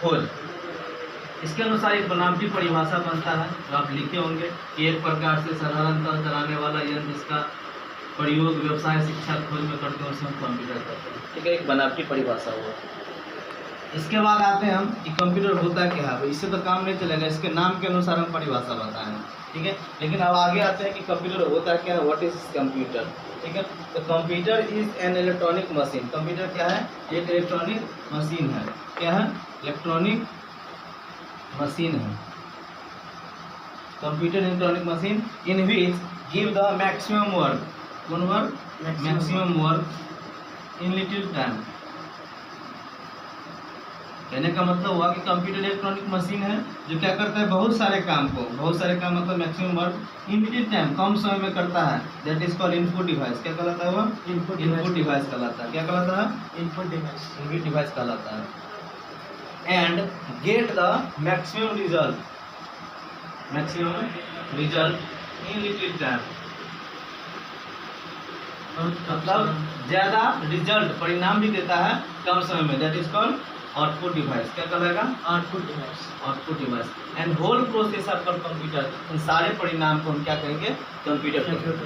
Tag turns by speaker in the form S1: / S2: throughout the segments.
S1: Whole. इसके अनुसार एक बनावटी परिभाषा बनता है जो आप लिखे होंगे कि एक प्रकार से साधारणतः चलाने वाला यंत्र जिसका प्रयोग व्यवसाय शिक्षा खोज में करते हैं उसे हम कंप्यूटर कहते हैं। ठीक है, एक बनावटी परिभाषा हुआ। इसके बाद आते हैं हम कि कंप्यूटर होता क्या है। इससे तो काम नहीं चलेगा, इसके नाम के अनुसार हम परिभाषा बताएं। ठीक है, लेकिन अब आगे आते हैं कि कंप्यूटर होता क्या है, व्हाट इज कंप्यूटर। ठीक है, तो computer is an electronic machine. Computer क्या है, एक इलेक्ट्रॉनिक मशीन है। क्या है, इलेक्ट्रॉनिक मशीन है। Computer electronic machine in which give the maximum work, कौन work, maximum work in little time. कहने का मतलब हुआ कि कंप्यूटर इलेक्ट्रॉनिक मशीन है जो क्या करता है, बहुत सारे काम को, बहुत सारे काम मतलब maximum work in little time, कम समय में करता है। That is called input device. क्या कहलाता है वो, इनपुट डिवाइस कहलाता है। क्या कहलाता है, इनपुट डिवाइस कहलाता है। And get the maximum result in little time, मतलब ज्यादा रिजल्ट परिणाम भी देता है कम समय में। That is called output device. क्या कहलाएगा, output device. And whole processor पर कंप्यूटर, इन सारे परिणाम को हम क्या कहेंगे, कंप्यूटर।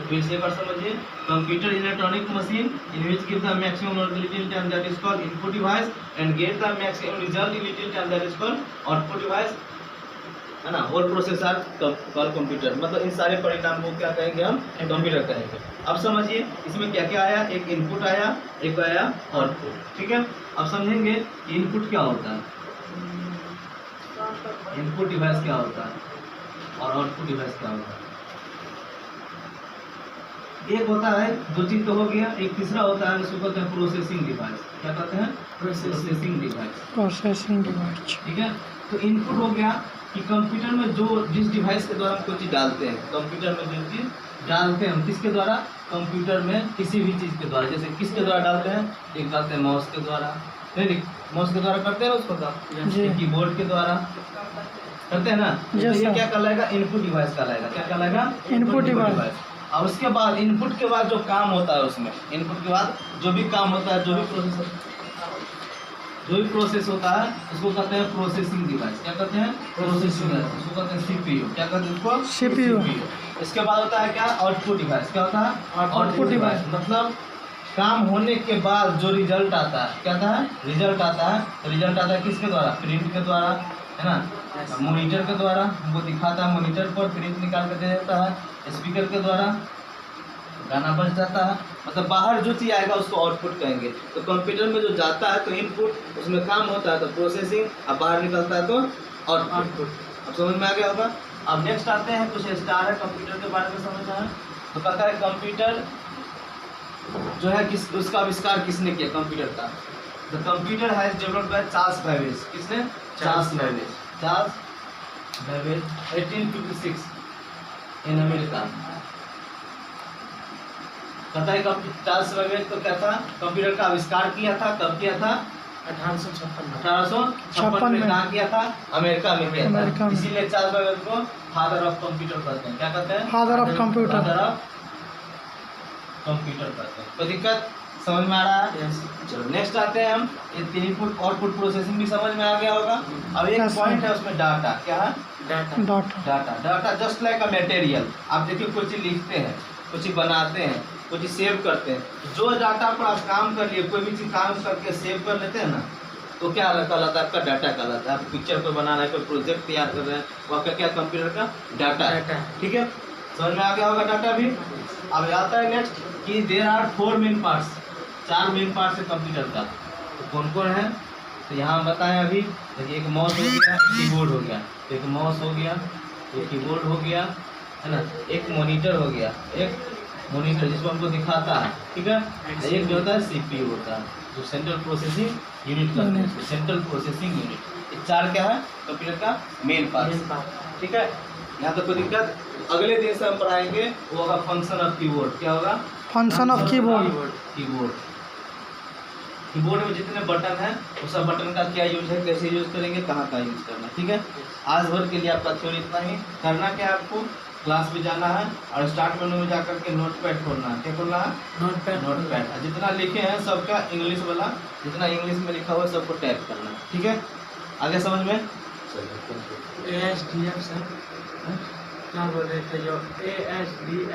S1: फिर से एक बार समझिए, computer electronic machine in which give the maximum little time, that is called input device. And get the maximum result in little time, that is called output device, है ना। होल प्रोसेसर कॉल कंप्यूटर, मतलब इन सारे परिणाम को क्या कहेंगे, हम computer कहेंगे। अब समझिए इसमें क्या क्या आया, एक इनपुट आया, एक आया आउटपुट। ठीक है, अब समझेंगे इनपुट क्या होता है, इनपुट डिवाइस क्या होता है और आउटपुट डिवाइस क्या होता है। एक होता है, दो चीज तो हो गया, एक तीसरा होता है उसको कहते हैं प्रोसेसिंग डिवाइस। क्या कहते हैं, प्रोसेसिंग डिवाइस। ठीक है, तो इनपुट हो गया कि कंप्यूटर में जो जिस डिवाइस के द्वारा हम कोई चीज़ डालते हैं, कंप्यूटर में जो चीज़ डालते हैं हम किसके द्वारा, कंप्यूटर में किसी भी चीज़ के द्वारा। जैसे किसके द्वारा डालते हैं, एक डालते हैं माउस के द्वारा, नहीं माउस के द्वारा करते हैं ना उसको, कीबोर्ड के द्वारा करते हैं ना। तो ये क्या कहलाएगा, इनपुट डिवाइस कहलाएगा। क्या कहलाएगा, इनपुट डिवाइस। और उसके बाद इनपुट के बाद जो काम होता है उसमें, इनपुट के बाद जो भी काम होता है, जो भी प्रोसेस होता है उसको कहते हैं प्रोसेसिंग डिवाइस। क्या कहते हैं, प्रोसेसिंग डिवाइस। उसको कहते हैं सीपीयू। क्या कहते हैं उसको, सीपीयू। इसके बाद होता है क्या, आउटपुट डिवाइस। क्या होता है, आउटपुट डिवाइस, मतलब काम होने के बाद जो रिजल्ट आता है, क्या आता है, रिजल्ट आता है। रिजल्ट आता है किसके द्वारा, प्रिंट के द्वारा, है ना, मॉनिटर के द्वारा हमको दिखाता है, मॉनिटर पर प्रिंट निकाल कर दे देता है, स्पीकर के द्वारा गाना बज जाता है, मतलब बाहर जो चीज़ आएगा उसको आउटपुट कहेंगे। तो कंप्यूटर में जो जाता है तो इनपुट, उसमें काम होता है तो प्रोसेसिंग, अब बाहर निकलता है तो आउटपुट। अब समझ में आ गया होगा। अब नेक्स्ट आते हैं, कुछ स्टार है कंप्यूटर के बारे में समझना है। तो कहता है कंप्यूटर जो है किस, उसका आविष्कार किसने किया कंप्यूटर का। The computer has developed by Charles Babbage. किसने, चार्ल्स बैबेज 1856 इन अमेरिका। कहता है चार्ल्स बैबेज तो क्या था, कंप्यूटर का आविष्कार किया था, कब किया था, 1856 में। कहाँ किया था, अमेरिका में किया था। इसीलिए चार्ल्स बैबेज को फादर ऑफ कंप्यूटर कहते हैं। क्या कहते हैं, फादर ऑफ कंप्यूटर कहते हैं। तो दिक्कत समझ में आ रहा है। चलो नेक्स्ट आते हैं हम, इनपुट आउटपुट प्रोसेसिंग भी समझ में आ गया होगा। अब एक पॉइंट है उसमें, डाटा। क्या है, data just like a material. आप देखिए कोई चीज़ लिखते हैं, कुछ चीज़ बनाते हैं, कुछ चीज़ सेव करते हैं, जो डाटा पर आप काम कर लिए, कोई भी चीज़ काम करके सेव कर लेते हैं ना, तो क्या कहलाता है, आपका डाटा कहलाता है। आप पिक्चर को बनाना है, कोई प्रोजेक्ट तैयार कर रहे हैं, वो आपका क्या, कंप्यूटर का डाटा है। ठीक है, समझ में आ गया होगा डाटा भी। अब आता है नेक्स्ट कि there are 4 main parts, 4 main parts है कंप्यूटर का। तो कौन कौन है, तो यहाँ बताएं अभी। देखिए एक माउस हो गया, एक कीबोर्ड हो गया, एक माउस हो गया, एक कीबोर्ड हो गया, है ना, एक मॉनिटर हो गया, एक मॉनिटर जिसको हमको दिखाता है। ठीक है, एक जो होता है सीपीयू होता है, जो सेंट्रल प्रोसेसिंग यूनिट करते हैं, सेंट्रल प्रोसेसिंग यूनिट। ये 4 क्या है, कंप्यूटर का मेन पार्ट। ठीक है, यहाँ तो कोई दिक्कत, अगले दिन से हम पढ़ाएंगे वो होगा फंक्शन ऑफ कीबोर्ड। क्या होगा, फंक्शन ऑफ कीबोर्ड। कीबोर्ड में जितने बटन हैं वो सब बटन का क्या यूज है, कैसे यूज करेंगे, कहाँ का यूज करना। ठीक है, आज भर के लिए आपका थ्योरी इतना ही। करना क्या है, आपको क्लास में जाना है और स्टार्ट मेनू में जाकर के नोटपैड खोलना है। क्या खोलना है, नोटपैड। जितना लिखे हैं सबका इंग्लिश वाला, जितना इंग्लिश में लिखा हुआ है सबको टाइप करना है। ठीक है, आगे समझ में?
S2: ASDF सर क्या बोल रहे थे जो ASDF